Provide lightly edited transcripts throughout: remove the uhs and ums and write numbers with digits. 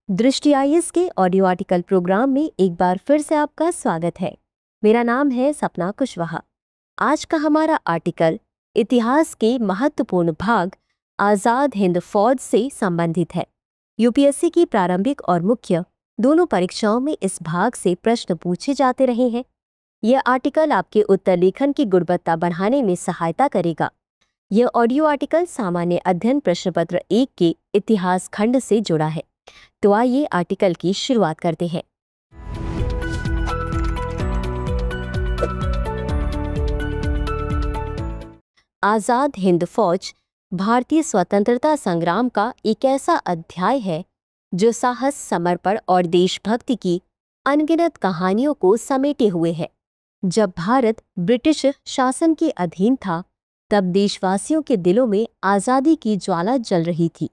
दृष्टि आईएएस के audio article programme में एक बार फिर से आपका स्वागत है। मेरा नाम है सपना कुशवाहा। आज का हमारा आर्टिकल इतिहास के महत्वपूर्ण भाग आज़ाद हिंद फौज से संबंधित है। यूपीएससी की प्रारंभिक और मुख्य दोनों परीक्षाओं में इस भाग से प्रश्न पूछे जाते रहे हैं। यह आर्टिकल आपके उत्तर लेखन की गुणवत्ता बढ़ाने में सहायता करेगा। यह ऑडियो आर्टिकल सामान्य अध्ययन प्रश्न पत्र 1 के इतिहास खंड से जुड़ा है। तो आइए आर्टिकल की शुरुआत करते हैं। आज़ाद हिंद फौज भारतीय स्वतंत्रता संग्राम का एक ऐसा अध्याय है जो साहस, समर्पण और देशभक्ति की अनगिनत कहानियों को समेटे हुए है। जब भारत ब्रिटिश शासन के अधीन था, तब देशवासियों के दिलों में आज़ादी की ज्वाला जल रही थी।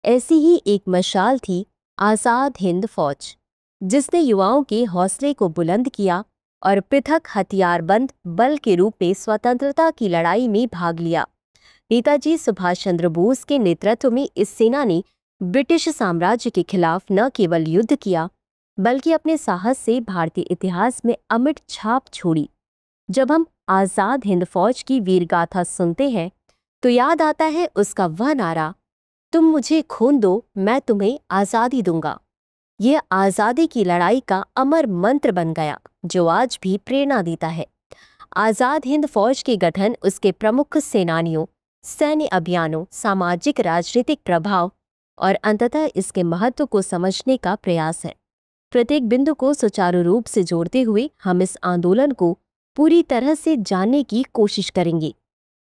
ऐसी ही एक मशाल थी आज़ाद हिंद फौज, जिसने युवाओं के हौसले को बुलंद किया और पृथक हथियारबंद बल के रूप में स्वतंत्रता की लड़ाई में भाग लिया। नेताजी सुभाष चंद्र बोस के नेतृत्व में इस सेना ने ब्रिटिश साम्राज्य के खिलाफ न केवल युद्ध किया, बल्कि अपने साहस से भारतीय इतिहास में अमिट छाप छोड़ी। जब हम आज़ाद हिंद फौज की वीरगाथा सुनते हैं तो याद आता है उसका वह नारा, तुम मुझे खून दो, मैं तुम्हें आज़ादी दूंगा। यह आज़ादी की लड़ाई का अमर मंत्र बन गया, जो आज भी प्रेरणा देता है। आज़ाद हिंद फौज के गठन उसके प्रमुख सेनानियों, सैन्य अभियानों, सामाजिक राजनीतिक प्रभाव और अंततः इसके महत्व को समझने का प्रयास है। प्रत्येक बिंदु को सुचारू रूप से जोड़ते हुए हम इस आंदोलन को पूरी तरह से जानने की कोशिश करेंगे।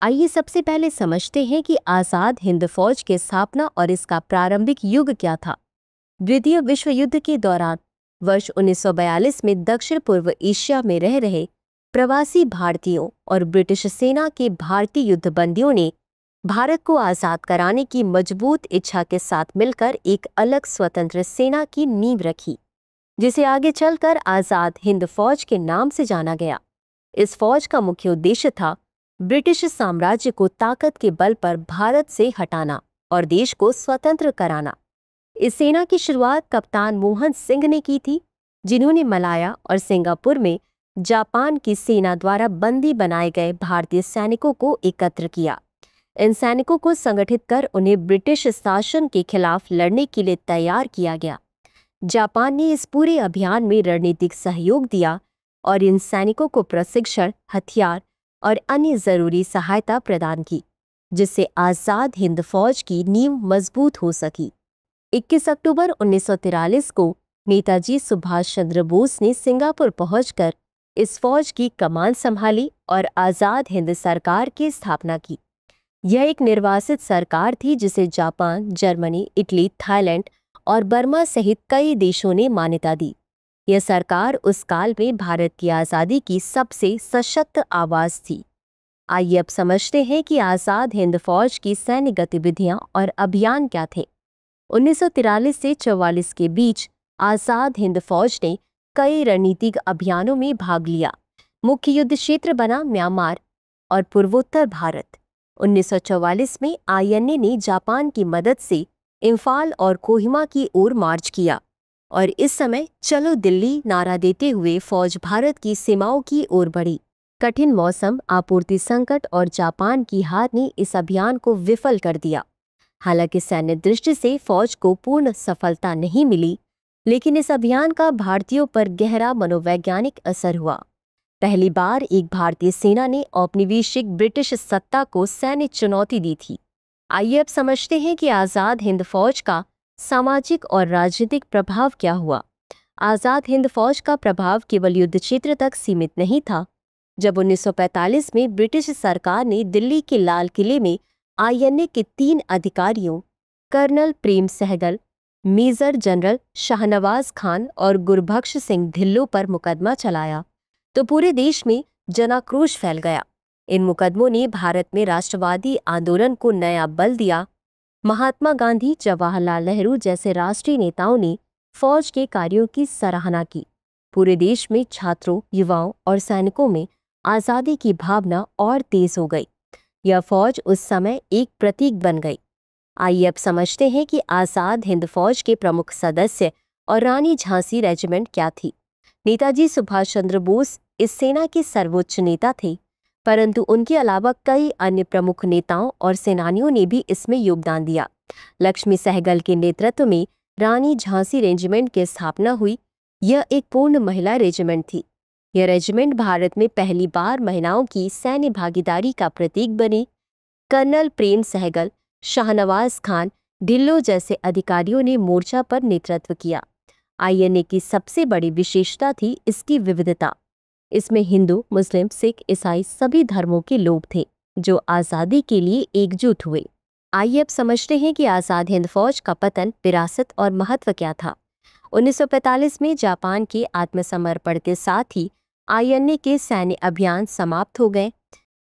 आइए सबसे पहले समझते हैं कि आज़ाद हिंद फौज की स्थापना और इसका प्रारंभिक युग क्या था। द्वितीय विश्व युद्ध के दौरान वर्ष 1942 में दक्षिण पूर्व एशिया में रह रहे प्रवासी भारतीयों और ब्रिटिश सेना के भारतीय युद्धबंदियों ने भारत को आज़ाद कराने की मजबूत इच्छा के साथ मिलकर एक अलग स्वतंत्र सेना की नींव रखी, जिसे आगे चलकर आज़ाद हिंद फौज के नाम से जाना गया। इस फौज का मुख्य उद्देश्य था ब्रिटिश साम्राज्य को ताकत के बल पर भारत से हटाना और देश को स्वतंत्र कराना। इस सेना की शुरुआत कप्तान मोहन सिंह ने की थी, जिन्होंने मलाया और सिंगापुर में जापान की सेना द्वारा बंदी बनाए गए भारतीय सैनिकों को एकत्र किया। इन सैनिकों को संगठित कर उन्हें ब्रिटिश शासन के खिलाफ लड़ने के लिए तैयार किया गया। जापान ने इस पूरे अभियान में रणनीतिक सहयोग दिया और इन सैनिकों को प्रशिक्षण, हथियार और अन्य जरूरी सहायता प्रदान की, जिससे आज़ाद हिंद फौज की नींव मजबूत हो सकी। 21 अक्टूबर 1943 को नेताजी सुभाष चंद्र बोस ने सिंगापुर पहुंचकर इस फौज की कमान संभाली और आज़ाद हिंद सरकार की स्थापना की। यह एक निर्वासित सरकार थी जिसे जापान, जर्मनी, इटली, थाईलैंड और बर्मा सहित कई देशों ने मान्यता दी। यह सरकार उस काल में भारत की आज़ादी की सबसे सशक्त आवाज़ थी। आइए अब समझते हैं कि आज़ाद हिंद फौज की सैन्य गतिविधियां और अभियान क्या थे। 1943 से 44 के बीच आज़ाद हिंद फौज ने कई रणनीतिक अभियानों में भाग लिया। मुख्य युद्ध क्षेत्र बना म्यांमार और पूर्वोत्तर भारत। 1944 में आईएनए ने जापान की मदद से इम्फाल और कोहिमा की ओर मार्च किया और इस समय चलो दिल्ली नारा देते हुए फौज भारत की सीमाओं की ओर बढ़ी। कठिन मौसम, आपूर्ति संकट और जापान की हार ने इस अभियान को विफल कर दिया। हालांकि सैन्य दृष्टि से फौज को पूर्ण सफलता नहीं मिली, लेकिन इस अभियान का भारतीयों पर गहरा मनोवैज्ञानिक असर हुआ। पहली बार एक भारतीय सेना ने औपनिवेशिक ब्रिटिश सत्ता को सैन्य चुनौती दी थी। आइए अब समझते हैं कि आज़ाद हिंद फौज का सामाजिक और राजनीतिक प्रभाव क्या हुआ। आज़ाद हिंद फौज का प्रभाव केवल युद्ध क्षेत्र तक सीमित नहीं था। जब 1945 में ब्रिटिश सरकार ने दिल्ली के लाल किले में आईएनए के 3 अधिकारियों colonel Prem Sahgal, major general Shahnawaz Khan और गुरबख्श सिंह ढिल्लों पर मुकदमा चलाया, तो पूरे देश में जनाक्रोश फैल गया। इन मुकदमों ने भारत में राष्ट्रवादी आंदोलन को नया बल दिया। महात्मा गांधी, जवाहरलाल नेहरू जैसे राष्ट्रीय नेताओं ने फौज के कार्यों की सराहना की। पूरे देश में छात्रों, युवाओं और सैनिकों में आज़ादी की भावना और तेज हो गई। यह फौज उस समय एक प्रतीक बन गई। आइए अब समझते हैं कि आज़ाद हिंद फौज के प्रमुख सदस्य और रानी झांसी रेजिमेंट क्या थी। नेताजी सुभाष चंद्र बोस इस सेना के सर्वोच्च नेता थे, परंतु उनके अलावा कई अन्य प्रमुख नेताओं और सेनानियों ने भी इसमें योगदान दिया। लक्ष्मी सहगल के नेतृत्व में रानी झांसी रेजिमेंट की स्थापना हुई। यह एक पूर्ण महिला रेजिमेंट थी। यह रेजिमेंट भारत में पहली बार महिलाओं की सैन्य भागीदारी का प्रतीक बनी। कर्नल प्रेम सहगल, शाहनवाज खान, ढिल्लों जैसे अधिकारियों ने मोर्चा पर नेतृत्व किया। आईएनए की सबसे बड़ी विशेषता थी इसकी विविधता। इसमें हिंदू, मुस्लिम, सिख, ईसाई सभी धर्मों के लोग थे जो आज़ादी के लिए एकजुट हुए। आइए अब समझते हैं कि आज़ाद हिंद फौज का पतन, विरासत और महत्व क्या था। 1945 में जापान के आत्मसमर्पण के साथ ही आईएनए के सैन्य अभियान समाप्त हो गए।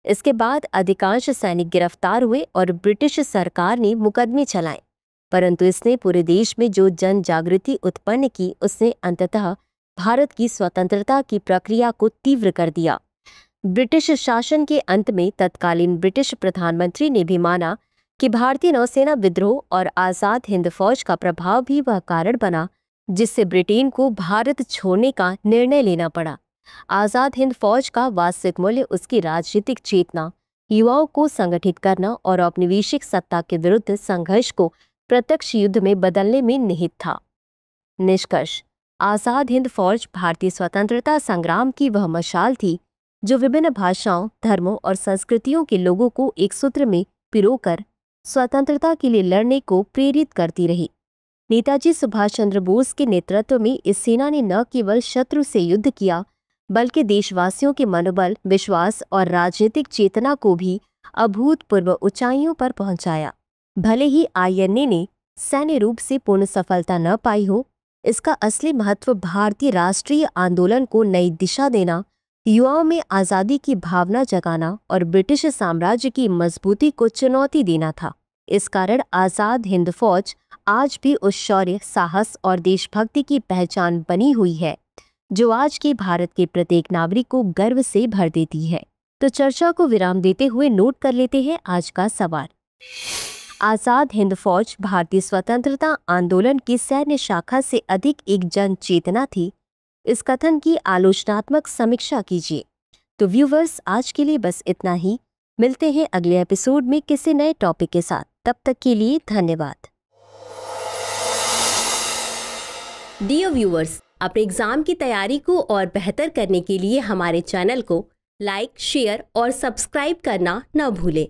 इसके बाद अधिकांश सैनिक गिरफ्तार हुए और ब्रिटिश सरकार ने मुकदमे चलाए, परंतु इसने पूरे देश में जो जन जागृति उत्पन्न की, उसने अंततः भारत की स्वतंत्रता की प्रक्रिया को तीव्र कर दिया। ब्रिटिश शासन के अंत में तत्कालीन ब्रिटिश प्रधानमंत्री ने भी माना कि भारतीय नौसेना विद्रोह और आज़ाद हिंद फौज का प्रभाव भी वह कारण बना जिससे ब्रिटेन को भारत छोड़ने का निर्णय लेना पड़ा। आज़ाद हिंद फौज का वास्तविक मूल्य उसकी राजनीतिक चेतना, युवाओं को संगठित करना और औपनिवेशिक सत्ता के विरुद्ध संघर्ष को प्रत्यक्ष युद्ध में बदलने में निहित था। निष्कर्ष: आज़ाद हिंद फौज भारतीय स्वतंत्रता संग्राम की वह मशाल थी जो विभिन्न भाषाओं, धर्मों और संस्कृतियों के लोगों को एक सूत्र में पिरोकर स्वतंत्रता के लिए लड़ने को प्रेरित करती रही। नेताजी सुभाष चंद्र बोस के नेतृत्व में इस सेना ने न केवल शत्रु से युद्ध किया, बल्कि देशवासियों के मनोबल, विश्वास और राजनीतिक चेतना को भी अभूतपूर्व ऊंचाइयों पर पहुंचाया। भले ही आईएनए ने सैन्य रूप से पूर्ण सफलता न पाई हो, इसका असली महत्व भारतीय राष्ट्रीय आंदोलन को नई दिशा देना, युवाओं में आज़ादी की भावना जगाना और ब्रिटिश साम्राज्य की मजबूती को चुनौती देना था। इस कारण आज़ाद हिंद फौज आज भी उस शौर्य, साहस और देशभक्ति की पहचान बनी हुई है जो आज के भारत के प्रत्येक नागरिक को गर्व से भर देती है। तो चर्चा को विराम देते हुए नोट कर लेते हैं आज का सवाल। आज़ाद हिंद फौज भारतीय स्वतंत्रता आंदोलन की सैन्य शाखा से अधिक एक जन चेतना थी। इस कथन की आलोचनात्मक समीक्षा कीजिए। तो व्यूवर्स, आज के लिए बस इतना ही। मिलते हैं अगले एपिसोड में किसी नए टॉपिक के साथ। तब तक के लिए धन्यवाद। डियर व्यूअर्स, अपने एग्जाम की तैयारी को और बेहतर करने के लिए हमारे चैनल को लाइक, शेयर और सब्सक्राइब करना न भूलें।